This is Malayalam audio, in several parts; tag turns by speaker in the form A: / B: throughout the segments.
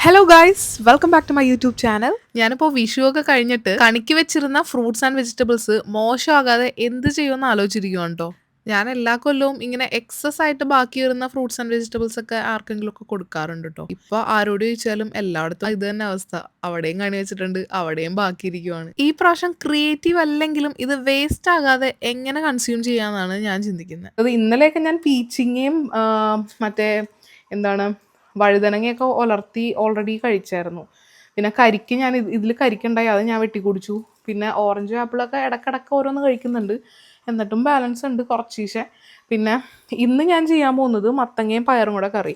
A: Hello guys, welcome back to my YouTube channel. ഞാനിപ്പോൾ വിഷു ഒക്കെ കഴിഞ്ഞിട്ട് കണിക്ക് വെച്ചിരുന്ന ഫ്രൂട്ട്സ് ആൻഡ് വെജിറ്റബിൾസ് മോശമാകാതെ എന്ത് ചെയ്യുമെന്ന് ആലോചിച്ചിരിക്കുകയാണ് കേട്ടോ. ഞാൻ എല്ലാ കൊല്ലവും ഇങ്ങനെ എക്സസ് ആയിട്ട് ബാക്കി വരുന്ന ഫ്രൂട്ട്സ് ആൻഡ് വെജിറ്റബിൾസ് ഒക്കെ ആർക്കെങ്കിലും ഒക്കെ കൊടുക്കാറുണ്ട് കേട്ടോ. ഇപ്പൊ ആരോട് ചോദിച്ചാലും എല്ലായിടത്തും ഇത് തന്നെ അവസ്ഥ. അവിടെയും കണി വെച്ചിട്ടുണ്ട്, അവിടെയും ബാക്കിയിരിക്കുവാണ്. ഈ പ്രാവശ്യം ക്രിയേറ്റീവ് അല്ലെങ്കിലും ഇത് വേസ്റ്റ് ആകാതെ എങ്ങനെ കൺസ്യൂം ചെയ്യാന്നാണ് ഞാൻ ചിന്തിക്കുന്നത്. അത് ഇന്നലെയൊക്കെ ഞാൻ പീച്ചിങ്ങയും മറ്റേ എന്താണ് വഴുതനങ്ങയൊക്കെ ഉലർത്തി ഓൾറെഡി കഴിച്ചായിരുന്നു. പിന്നെ കരിക്ക് ഞാൻ ഇതിൽ കരിക്കുണ്ടായി, അത് ഞാൻ വെട്ടിക്കുടിച്ചു. പിന്നെ ഓറഞ്ച് ആപ്പിളൊക്കെ ഇടക്കിടക്ക് ഓരോന്ന് കഴിക്കുന്നുണ്ട്, എന്നിട്ടും ബാലൻസ് ഉണ്ട് കുറച്ചീശെ. പിന്നെ ഇന്ന് ഞാൻ ചെയ്യാൻ പോകുന്നത് മത്തങ്ങയും പയറും കൂടെ കറി.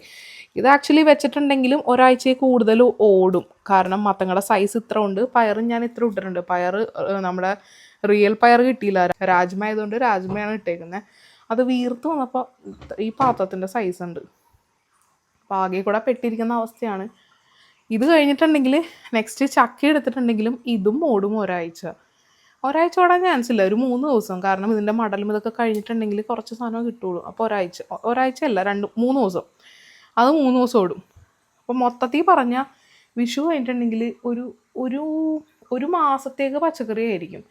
A: ഇത് ആക്ച്വലി വെച്ചിട്ടുണ്ടെങ്കിലും ഒരാഴ്ചയിൽ കൂടുതൽ ഓടും, കാരണം മത്തങ്ങയുടെ സൈസ് ഇത്ര ഉണ്ട്. പയറും ഞാൻ ഇത്ര ഇട്ടിട്ടുണ്ട്. പയർ നമ്മുടെ റിയൽ പയർ കിട്ടിയില്ല, രാജ്മ ആയതുകൊണ്ട് രാജ്മയാണ് ഇട്ടേക്കുന്നത്. അത് വീർത്ത് വന്നപ്പോൾ ഈ പാത്രത്തിൻ്റെ സൈസ് ഉണ്ട്, അപ്പോൾ ആകെ കൂടെ പെട്ടിരിക്കുന്ന അവസ്ഥയാണ്. ഇത് കഴിഞ്ഞിട്ടുണ്ടെങ്കിൽ നെക്സ്റ്റ് ചക്ക എടുത്തിട്ടുണ്ടെങ്കിലും ഇതും ഓടും ഒരാഴ്ച ഓടാൻ ചാൻസ് ഇല്ല, ഒരു 3 ദിവസം. കാരണം ഇതിൻ്റെ മടലും ഇതൊക്കെ കഴിഞ്ഞിട്ടുണ്ടെങ്കിൽ കുറച്ച് സാധനം കിട്ടുള്ളൂ. അപ്പോൾ ഒരാഴ്ച അല്ല, 3 ദിവസം, അത് 3 ദിവസം ഓടും. അപ്പോൾ മൊത്തത്തിൽ പറഞ്ഞാൽ വിഷു കഴിഞ്ഞിട്ടുണ്ടെങ്കിൽ ഒരു ഒരു ഒരു മാസത്തേക്ക് പച്ചക്കറി ആയിരിക്കും.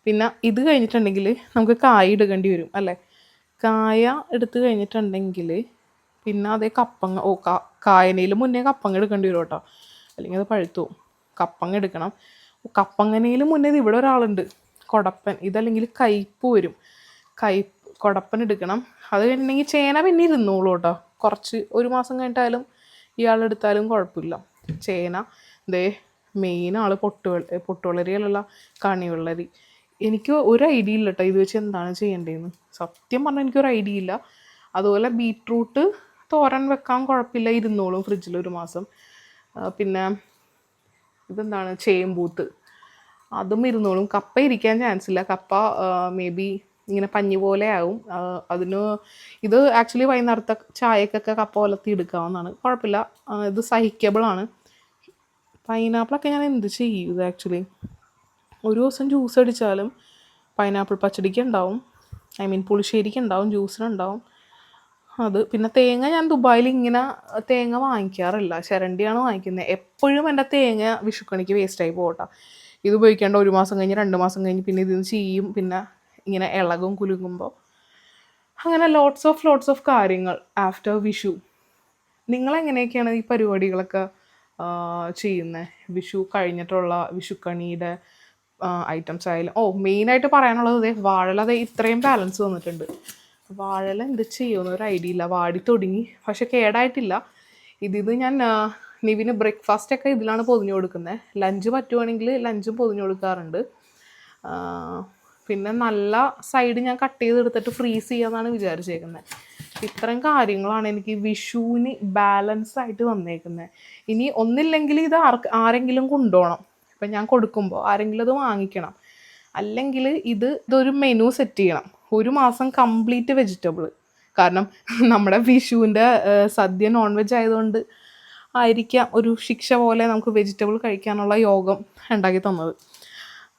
A: പിന്നെ ഇത് കഴിഞ്ഞിട്ടുണ്ടെങ്കിൽ നമുക്ക് കായ എടുക്കേണ്ടി വരും അല്ലേ. കായ എടുത്ത് കഴിഞ്ഞിട്ടുണ്ടെങ്കിൽ പിന്നെ അതേ കപ്പങ്ങ കായനയിൽ മുന്നേ കപ്പങ്ങ എടുക്കേണ്ടി വരും കേട്ടോ, അല്ലെങ്കിൽ അത് പഴുത്തു പോകും. കപ്പങ്ങ എടുക്കണം. കപ്പങ്ങനയിൽ മുന്നേ ഇവിടെ ഒരാളുണ്ട്, കൊടപ്പൻ. ഇതല്ലെങ്കിൽ കയ്പ്പ് വരും, കൊടപ്പൻ എടുക്കണം. അത് കഴിഞ്ഞിട്ടുണ്ടെങ്കിൽ ചേന പിന്നെ ഇരുന്നോളൂ കേട്ടോ, കുറച്ച് 1 മാസം കഴിഞ്ഞിട്ടായാലും ഇയാളെടുത്താലും കുഴപ്പമില്ല. ചേന മെയിൻ ആൾ പൊട്ടുവളരിയിലുള്ള കണിവെള്ളരി. എനിക്ക് ഒരു ഐഡിയ ഇല്ല കേട്ടോ ഇത് വെച്ച് എന്താണ് ചെയ്യേണ്ടതെന്ന്. സത്യം പറഞ്ഞാൽ എനിക്കൊരു ഐഡിയ ഇല്ല. അതുപോലെ ബീട്രൂട്ട് തോരൻ വെക്കാൻ കുഴപ്പമില്ല, ഇരുന്നോളും ഫ്രിഡ്ജിൽ 1 മാസം. പിന്നെ ഇതെന്താണ് ചേമ്പൂത്ത്, അതും ഇരുന്നോളും. കപ്പ ഇരിക്കാൻ ചാൻസ് ഇല്ല, കപ്പ മേ ബി ഇങ്ങനെ പഞ്ഞി പോലെ ആവും. ഇത് ആക്ച്വലി വൈകുന്നേരത്തെ ചായക്കൊക്കെ കപ്പ പോലത്തി എടുക്കാവുന്നതാണ്, കുഴപ്പമില്ല. ഇത് സഹിക്കബിളാണ്. പൈനാപ്പിളൊക്കെ ഞാൻ എന്ത് ചെയ്യും ഇത് ആക്ച്വലി. ഒരു ദിവസം ജ്യൂസ് അടിച്ചാലും പൈനാപ്പിൾ പച്ചടിക്ക് ഉണ്ടാവും, പുളിശ്ശേരിക്ക് ഉണ്ടാവും, ജ്യൂസിനുണ്ടാവും. അത് പിന്നെ തേങ്ങ ഞാൻ ദുബായിൽ ഇങ്ങനെ തേങ്ങ വാങ്ങിക്കാറില്ല, ചിരണ്ടിയാണ് വാങ്ങിക്കുന്നത്. എപ്പോഴും എൻ്റെ തേങ്ങ വിഷുക്കണിക്ക് വേസ്റ്റായി പോകട്ടെ. ഇത് ഉപയോഗിക്കേണ്ട 1 മാസം കഴിഞ്ഞ് 2 മാസം കഴിഞ്ഞ് പിന്നെ ഇതിന് ചെയ്യും, പിന്നെ ഇങ്ങനെ ഇളകും കുലുങ്ങുമ്പോൾ. അങ്ങനെ ലോട്ട്സ് ഓഫ് കാര്യങ്ങൾ ആഫ്റ്റർ വിഷു. നിങ്ങളെങ്ങനെയൊക്കെയാണ് ഈ പരിപാടികളൊക്കെ ചെയ്യുന്നത്? വിഷു കഴിഞ്ഞിട്ടുള്ള വിഷുക്കണിയുടെ ഐറ്റംസ് ആയാലും. മെയിനായിട്ട് പറയാനുള്ളത് വാഴല ഇത്രയും ബാലൻസ് വന്നിട്ടുണ്ട്. വാഴല എന്ത് ചെയ്യുമെന്ന് ഒരു ഐഡിയ ഇല്ല. വാടി തുടങ്ങി, പക്ഷെ കേടായിട്ടില്ല. ഇതിത് ഞാൻ നിവിന് ബ്രേക്ക്ഫാസ്റ്റൊക്കെ ഇതിലാണ് പൊതിഞ്ഞു കൊടുക്കുന്നത്. ലഞ്ച് പറ്റുവാണെങ്കിൽ ലഞ്ചും പൊതിഞ്ഞു കൊടുക്കാറുണ്ട്. പിന്നെ നല്ല സൈഡ് ഞാൻ കട്ട് ചെയ്തെടുത്തിട്ട് ഫ്രീസ് ചെയ്യാമെന്നാണ് വിചാരിച്ചേക്കുന്നത്. ഇത്രയും കാര്യങ്ങളാണ് എനിക്ക് വിഷുവിന് ബാലൻസ് ആയിട്ട് വന്നേക്കുന്നത്. ഇനി ഒന്നില്ലെങ്കിൽ ഇത് ആരെങ്കിലും കൊണ്ടുപോകണം. ഇപ്പം ഞാൻ കൊടുക്കുമ്പോൾ ആരെങ്കിലും അത് വാങ്ങിക്കണം. അല്ലെങ്കിൽ ഇതൊരു മെനു സെറ്റ് ചെയ്യണം, 1 മാസം കംപ്ലീറ്റ് വെജിറ്റബിൾ. കാരണം നമ്മുടെ വിഷുവിൻ്റെ സദ്യ നോൺ വെജ് ആയതുകൊണ്ട് ആയിരിക്കാം ഒരു ശിക്ഷ പോലെ നമുക്ക് വെജിറ്റബിൾ കഴിക്കാനുള്ള യോഗം ഉണ്ടാക്കി തന്നത്.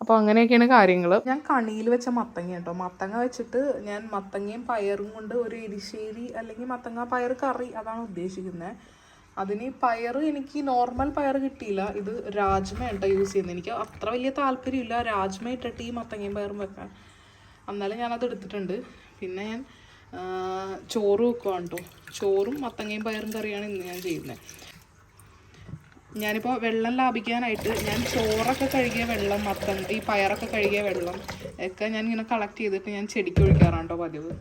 A: അപ്പോൾ അങ്ങനെയൊക്കെയാണ് കാര്യങ്ങൾ. ഞാൻ കണിയിൽ വെച്ച മത്തങ്ങ കേട്ടോ, മത്തങ്ങ വെച്ചിട്ട് ഞാൻ മത്തങ്ങയും പയറും കൊണ്ട് ഒരു എരിശ്ശേരി അല്ലെങ്കിൽ മത്തങ്ങ പയർ കറി, അതാണ് ഉദ്ദേശിക്കുന്നത്. അതിന് പയർ എനിക്ക് നോർമൽ പയർ കിട്ടിയില്ല, ഇത് രാജ്മ കേട്ടോ യൂസ് ചെയ്യുന്നത്. എനിക്ക് അത്ര വലിയ താല്പര്യമില്ല രാജ്മ ഇട്ടിട്ട് ഈ മത്തങ്ങയും പയറും വെക്കാൻ, എന്നാലും ഞാനത് എടുത്തിട്ടുണ്ട്. പിന്നെ ഞാൻ ചോറ് വെക്കുവാണ് കേട്ടോ. ചോറും മത്തങ്ങയും പയറും കറിയാണ് ഇന്ന് ഞാൻ ചെയ്യുന്നത്. ഞാനിപ്പോൾ വെള്ളം ലാഭിക്കാനായിട്ട് ഞാൻ ചോറൊക്കെ കഴുകിയ വെള്ളം, ഈ പയറൊക്കെ കഴുകിയ വെള്ളം ഒക്കെ ഞാൻ ഇങ്ങനെ കളക്ട് ചെയ്തിട്ട് ഞാൻ ചെടിക്ക് ഒഴിക്കാറാണ് കേട്ടോ പതിവ്.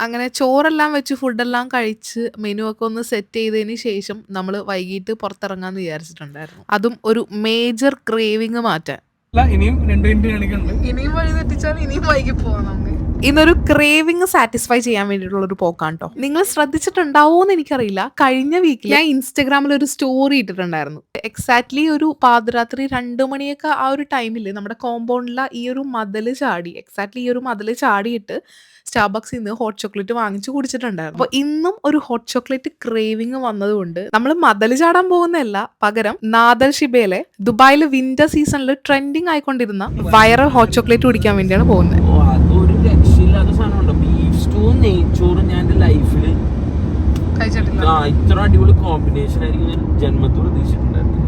A: അങ്ങനെ ചോറെല്ലാം വെച്ച് ഫുഡെല്ലാം കഴിച്ച് മെനു ഒക്കെ ഒന്ന് സെറ്റ് ചെയ്തതിന് ശേഷം നമ്മൾ വൈകിട്ട് പുറത്തിറങ്ങാന്ന് വിചാരിച്ചിട്ടുണ്ടായിരുന്നു. അതും ഒരു മേജർ ക്രേവിങ് മാറ്റാൻ.
B: ഇനിയും 2 മിനിറ്റ് കാണിക്കുന്നുണ്ട്.
A: ഇനിയും വഴി തെറ്റിച്ചാൽ ഇനിയും വൈകി പോവാം നമുക്ക്. ഇന്നൊരു ക്രേവിങ് സാറ്റിസ്ഫൈ ചെയ്യാൻ വേണ്ടിയിട്ടുള്ള ഒരു പോക്കാണ് കേട്ടോ. നിങ്ങൾ ശ്രദ്ധിച്ചിട്ടുണ്ടാവോന്ന് എനിക്കറിയില്ല, കഴിഞ്ഞ വീക്കിൽ ഞാൻ ഇൻസ്റ്റഗ്രാമിൽ ഒരു സ്റ്റോറി ഇട്ടിട്ടുണ്ടായിരുന്നു. എക്സാക്ട്ലി ഒരു പാതിരാത്രി 2 മണിയൊക്കെ ആ ഒരു ടൈമിൽ നമ്മുടെ കോമ്പൗണ്ടിലെ ഈ ഒരു മതിൽ ചാടിയിട്ട് സ്റ്റാർബക്സിൽ നിന്ന് ഹോട്ട് ചോക്ലേറ്റ് വാങ്ങിച്ചു കുടിച്ചിട്ടുണ്ടായിരുന്നു. അപ്പോൾ ഇന്നും ഒരു ഹോട്ട് ചോക്ലേറ്റ് ക്രേവിങ് വന്നതുകൊണ്ട് നമ്മൾ മതിൽ ചാടാൻ പോകുന്നതല്ല, പകരം നാദൽ ഷിബയിലെ ദുബായിലെ വിന്റർ സീസണിൽ ട്രെൻഡിങ് ആയിക്കൊണ്ടിരുന്ന വൈറൽ ഹോട്ട് ചോക്ലേറ്റ് കുടിക്കാൻ വേണ്ടിയാണ് പോകുന്നത്.
B: അതൊരു രക്ഷയില്ലാത്ത സാധനമുണ്ട്. ബീഫ് സ്റ്റൂവും നെയ്ച്ചോറും ഞാൻ എൻ്റെ ലൈഫിൽ
A: കഴിച്ചിട്ടില്ല.
C: ഇത്ര അടിപൊളി കോമ്പിനേഷൻ ആയിരിക്കും ഞാൻ ജന്മത്തിൽ പ്രതീക്ഷിച്ചിട്ടുണ്ടായിരുന്നു.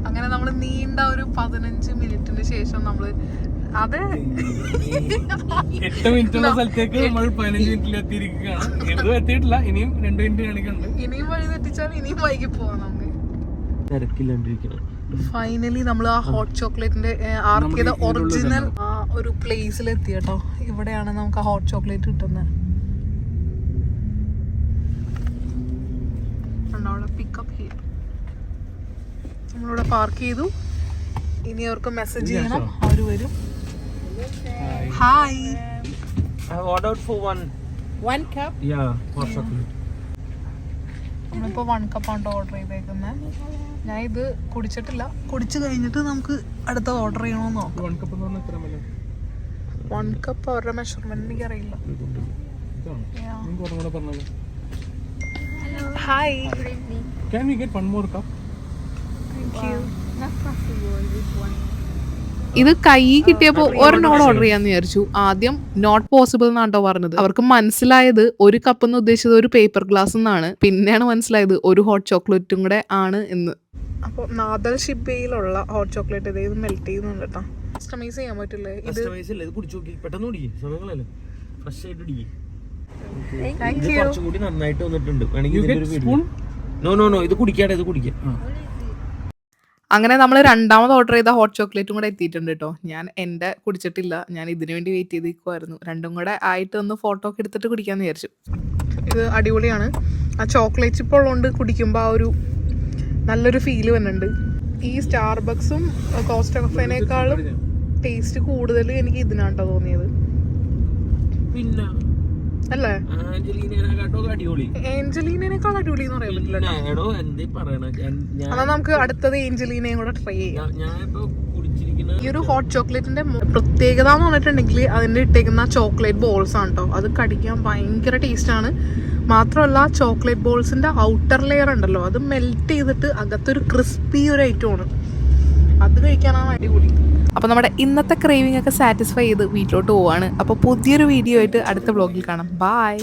A: അങ്ങനെ നമ്മൾ നീണ്ട ഒരു 15 മിനിറ്റിന് ശേഷം നമ്മള് അത്
B: 8 മിനിറ്റുള്ള സ്ഥലത്തേക്ക് നമ്മൾ 15 മിനിറ്റിൽ എത്തിയിരിക്കുകയാണ്. എഴുതും എത്തിയിട്ടില്ല, ഇനിയും 2 മിനിറ്റ് കാണിക്കുന്നുണ്ട്.
A: ഇനിയും വഴി തെറ്റിച്ചാൽ ഇനിയും വൈകി പോവാം നമുക്ക്.
C: തിരക്കില്ലാണ്ടിരിക്കണം.
A: ഫൈനലി നമ്മൾ ആ ഹോട്ട് ചോക്ലേറ്റിന്റെ ആർക്കിയുടെ ഒറിജിനൽ ആ ഒരു പ്ലേസിൽ എത്തി കേട്ടോ. ഇവിടെയാണ് നമുക്ക് ആ ഹോട്ട് ചോക്ലേറ്റ് കിട്ടുന്നത്. Pickup here. നമ്മളിവിടെ പാർക്ക് ചെയ്തു. ഇനി അവർക്ക് മെസ്സേജ് ചെയ്യണം, അവര് വരും. Hi.
C: I ordered for one
A: cup.
C: Yeah, hot chocolate.
A: നമ്മളിപ്പോ 1 കപ്പാണ് ഓർഡർ ചെയ്തേക്കുന്നത്. ഞാൻ ഇത് കുടിച്ചിട്ടില്ല. കുടിച്ചു കഴിഞ്ഞിട്ട് നമുക്ക് അടുത്ത ഓർഡർ ചെയ്യണമെന്ന് നോക്കാം.
B: 1 കപ്പ് എന്ന് പറഞ്ഞാൽ എത്ര മതി?
A: 1 കപ്പ് അവരുടെ മെഷർമെന്റ് എനിക്ക് അറിയില്ല. Hi.
B: Can we get one more cup?
A: ഇത് കൈ കിട്ടിയപ്പോ ഒരെണ്ണോട് ഓർഡർ ചെയ്യാന്ന് വിചാരിച്ചു. ആദ്യം നോട്ട് പോസിബിൾ എന്നാട്ടോ പറഞ്ഞത്. അവർക്ക് മനസ്സിലായത് 1 കപ്പ് എന്ന് ഉദ്ദേശിച്ചത് ഒരു പേപ്പർ ഗ്ലാസ് എന്നാണ്. പിന്നെയാണ് മനസ്സിലായത് ഒരു ഹോട്ട് ചോക്ലേറ്റും കൂടെ ആണ് എന്ന്. അപ്പോൾ നാദൽ ഷിബയിലുള്ള ഹോട്ട് ചോക്ലേറ്റ് ഇത് മെൽറ്റ് ചെയ്യുന്നുണ്ട് കേട്ടോ. കസ്റ്റമൈസ് ചെയ്യാൻ പറ്റില്ലേ? ഇത്
C: കുടിച്ചു നോക്കി പെട്ടെന്ന് കുടിക്കേ, സമയങ്ങളല്ലേ ഫ്രഷ് ആയിട്ട് കുടിക്കേ.
A: Thank you.
C: കുറച്ചുകൂടി നന്നായിട്ട് വന്നിട്ടുണ്ട്. വേണമെങ്കിൽ നോ ഇത് കുടിക്കാതെ ഇത് കുടിക്കാം.
A: അങ്ങനെ നമ്മൾ രണ്ടാമത് ഓർഡർ ചെയ്ത ഹോട്ട് ചോക്ലേറ്റും കൂടെ എത്തിയിട്ടുണ്ട് കേട്ടോ. ഞാൻ എൻ്റെ കുടിച്ചിട്ടില്ല, ഞാൻ ഇതിനു വേണ്ടി വെയിറ്റ് ചെയ്തിരിക്കുമായിരുന്നു. രണ്ടും കൂടെ ആയിട്ട് ഒന്ന് ഫോട്ടോ ഒക്കെ എടുത്തിട്ട് കുടിക്കാമെന്ന് വിചാരിച്ചു. ഇത് അടിപൊളിയാണ്. ആ ചോക്ലേറ്റ് ചിപ്പ് ഉള്ളതുകൊണ്ട് കുടിക്കുമ്പോൾ ആ ഒരു നല്ലൊരു ഫീല് വരുന്നുണ്ട്. ഈ സ്റ്റാർബക്സും കോസ്റ്റ് കഫേനേക്കാളും ടേസ്റ്റ് കൂടുതൽ എനിക്ക് ഇതിനാട്ടോ തോന്നിയത്.
C: പിന്നെ
A: അല്ലേ?
C: അടിപൊളി.
A: ഏഞ്ചലീനേക്കാൾ അടിപൊളി എന്ന് പറയാൻ പറ്റില്ല. എന്നാൽ നമുക്ക് അടുത്തത് ഏഞ്ചലീനയും കൂടെ ട്രൈ ചെയ്യാം. ഈ ഒരു ഹോട്ട് ചോക്ലേറ്റിന്റെ പ്രത്യേകത എന്ന് പറഞ്ഞിട്ടുണ്ടെങ്കിൽ അതിന്റെ ഇട്ടേക്കുന്ന ചോക്ലേറ്റ് ബോൾസ് ആണ് കേട്ടോ. അത് കടിക്കാൻ ഭയങ്കര ടേസ്റ്റ് ആണ്. മാത്രമല്ല ചോക്ലേറ്റ് ബോൾസിന്റെ ഔട്ടർ ലെയർ ഉണ്ടല്ലോ, അത് മെൽറ്റ് ചെയ്തിട്ട് അകത്തൊരു ക്രിസ്പി ഒരു ഐറ്റമാണ്. അത് കഴിക്കാനാണ് അടിപൊളി. അപ്പോൾ നമ്മുടെ ഇന്നത്തെ ക്രേവിംഗ് ഒക്കെ സാറ്റിസ്ഫൈ ചെയ്ത് വീട്ടിലോട്ട് പോവാണ്. അപ്പോൾ പുതിയൊരു വീഡിയോ ആയിട്ട് അടുത്ത വ്ളോഗിൽ കാണാം. ബൈ.